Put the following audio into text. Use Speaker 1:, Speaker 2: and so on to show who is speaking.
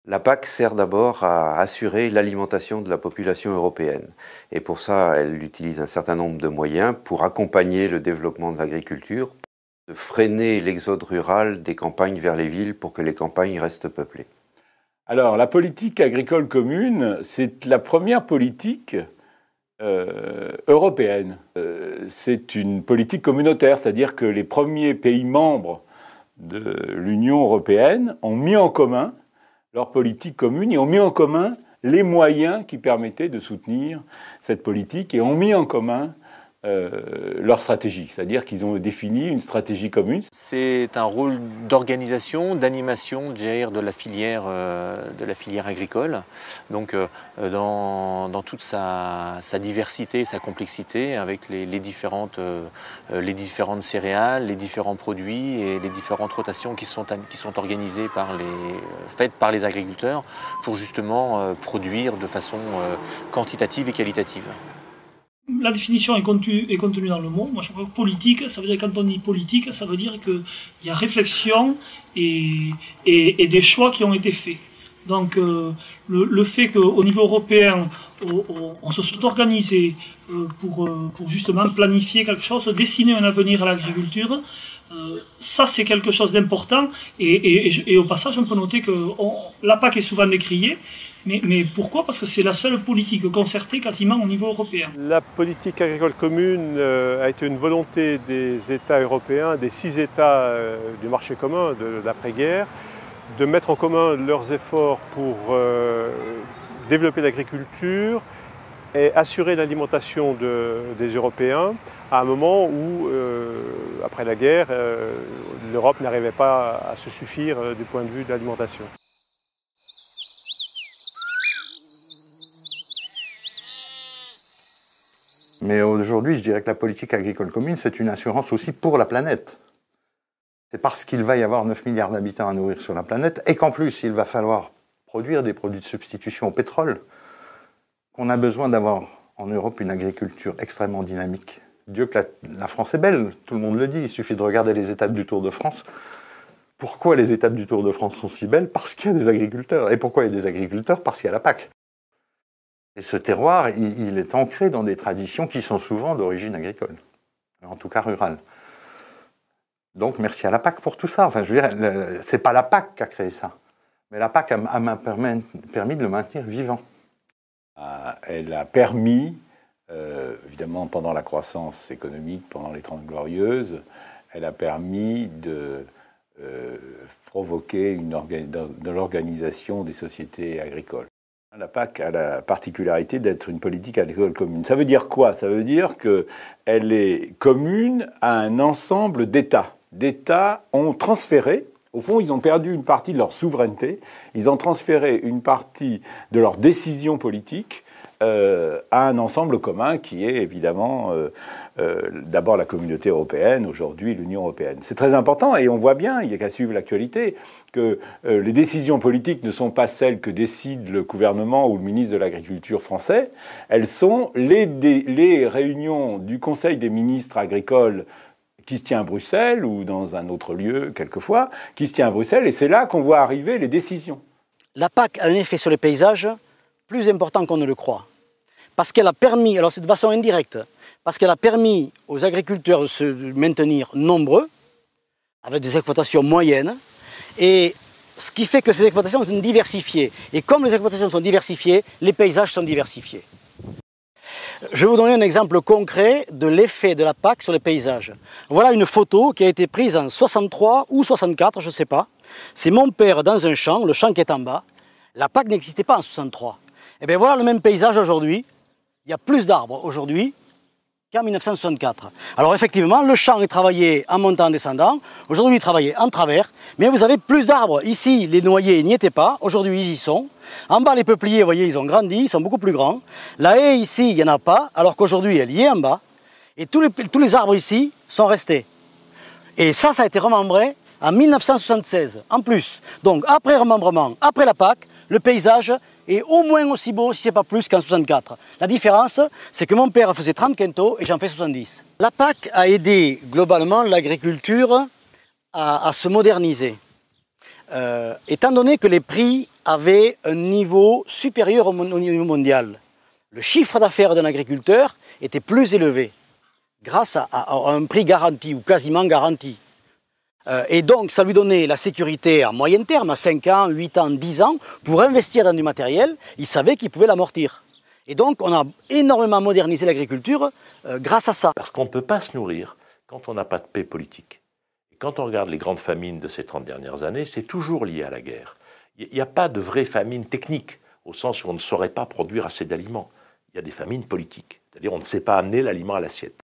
Speaker 1: La PAC sert d'abord à assurer l'alimentation de la population européenne. Et pour ça, elle utilise un certain nombre de moyens pour accompagner le développement de l'agriculture, de freiner l'exode rural des campagnes vers les villes pour que les campagnes restent peuplées.
Speaker 2: Alors, la politique agricole commune, c'est la première politique européenne. C'est une politique communautaire, c'est-à-dire que les premiers pays membres de l'Union européenne ont mis en commun leur politique commune et ont mis en commun les moyens qui permettaient de soutenir cette politique et ont mis en commun leur stratégie, c'est-à-dire qu'ils ont défini une stratégie commune.
Speaker 3: C'est un rôle d'organisation, d'animation de la filière agricole, donc dans toute sa diversité, sa complexité, avec les différentes céréales, les différents produits et les différentes rotations qui sont organisées faites par les agriculteurs pour justement produire de façon quantitative et qualitative.
Speaker 4: La définition est contenue dans le mot. Moi, je crois que politique, ça veut dire, quand on dit politique, ça veut dire qu'il y a réflexion et des choix qui ont été faits. Donc, le fait qu'au niveau européen, on se soit organisé pour justement planifier quelque chose, dessiner un avenir à l'agriculture, ça, c'est quelque chose d'important. Et au passage, on peut noter que la PAC est souvent décriée. Mais pourquoi? Parce que c'est la seule politique concertée quasiment au niveau européen.
Speaker 5: La politique agricole commune a été une volonté des États européens, des 6 États du marché commun de l'après-guerre, de mettre en commun leurs efforts pour développer l'agriculture et assurer l'alimentation des Européens à un moment où, après la guerre, l'Europe n'arrivait pas à se suffire du point de vue de l'alimentation.
Speaker 6: Mais aujourd'hui, je dirais que la politique agricole commune, c'est une assurance aussi pour la planète. C'est parce qu'il va y avoir 9 milliards d'habitants à nourrir sur la planète et qu'en plus, il va falloir produire des produits de substitution au pétrole, qu'on a besoin d'avoir en Europe une agriculture extrêmement dynamique. Dieu que la France est belle, tout le monde le dit, il suffit de regarder les étapes du Tour de France. Pourquoi les étapes du Tour de France sont si belles? Parce qu'il y a des agriculteurs. Et pourquoi il y a des agriculteurs? Parce qu'il y a la PAC. Et ce terroir, il est ancré dans des traditions qui sont souvent d'origine agricole, en tout cas rurale. Donc merci à la PAC pour tout ça. Enfin, je veux dire, c'est pas la PAC qui a créé ça, mais la PAC m'a permis de le maintenir vivant.
Speaker 2: Elle a permis, évidemment pendant la croissance économique, pendant les 30 Glorieuses, elle a permis de provoquer de l'organisation des sociétés agricoles. La PAC a la particularité d'être une politique agricole commune. Ça veut dire quoi? Ça veut dire qu'elle est commune à un ensemble d'États. D'États ont transféré, au fond, ils ont perdu une partie de leur souveraineté, ils ont transféré une partie de leurs décisions politiques à un ensemble commun qui est évidemment d'abord la communauté européenne, aujourd'hui l'Union européenne. C'est très important et on voit bien, il n'y a qu'à suivre l'actualité, que les décisions politiques ne sont pas celles que décide le gouvernement ou le ministre de l'Agriculture français, elles sont les réunions du Conseil des ministres agricoles qui se tient à Bruxelles ou dans un autre lieu quelquefois, qui se tient à Bruxelles et c'est là qu'on voit arriver les décisions.
Speaker 7: La PAC a un effet sur les paysages plus important qu'on ne le croit. Parce qu'elle a permis, alors c'est de façon indirecte, parce qu'elle a permis aux agriculteurs de se maintenir nombreux, avec des exploitations moyennes, et ce qui fait que ces exploitations sont diversifiées. Et comme les exploitations sont diversifiées, les paysages sont diversifiés. Je vais vous donner un exemple concret de l'effet de la PAC sur les paysages. Voilà une photo qui a été prise en 63 ou 64, je ne sais pas. C'est mon père dans un champ, le champ qui est en bas. La PAC n'existait pas en 63. Et bien voilà le même paysage aujourd'hui. Il y a plus d'arbres aujourd'hui qu'en 1964. Alors effectivement, le champ est travaillé en montant en descendant. Aujourd'hui, il est travaillé en travers. Mais vous avez plus d'arbres. Ici, les noyers n'y étaient pas. Aujourd'hui, ils y sont. En bas, les peupliers, vous voyez, ils ont grandi. Ils sont beaucoup plus grands. La haie, ici, il n'y en a pas. Alors qu'aujourd'hui, elle y est en bas. Et tous les arbres ici sont restés. Et ça a été remembré en 1976, en plus. Donc, après remembrement, après la PAC, le paysage, est au moins aussi beau, si ce n'est pas plus, qu'en 64. La différence, c'est que mon père faisait 30 quintaux et j'en fais 70. La PAC a aidé globalement l'agriculture à se moderniser. Étant donné que les prix avaient un niveau supérieur au niveau mondial, le chiffre d'affaires d'un agriculteur était plus élevé, grâce à un prix garanti ou quasiment garanti. Et donc, ça lui donnait la sécurité à moyen terme, à 5 ans, 8 ans, 10 ans, pour investir dans du matériel. Il savait qu'il pouvait l'amortir. Et donc, on a énormément modernisé l'agriculture grâce à ça.
Speaker 8: Parce qu'on ne peut pas se nourrir quand on n'a pas de paix politique. Et quand on regarde les grandes famines de ces 30 dernières années, c'est toujours lié à la guerre. Il n'y a pas de vraie famine technique, au sens où on ne saurait pas produire assez d'aliments. Il y a des famines politiques, c'est-à-dire on ne sait pas amener l'aliment à l'assiette.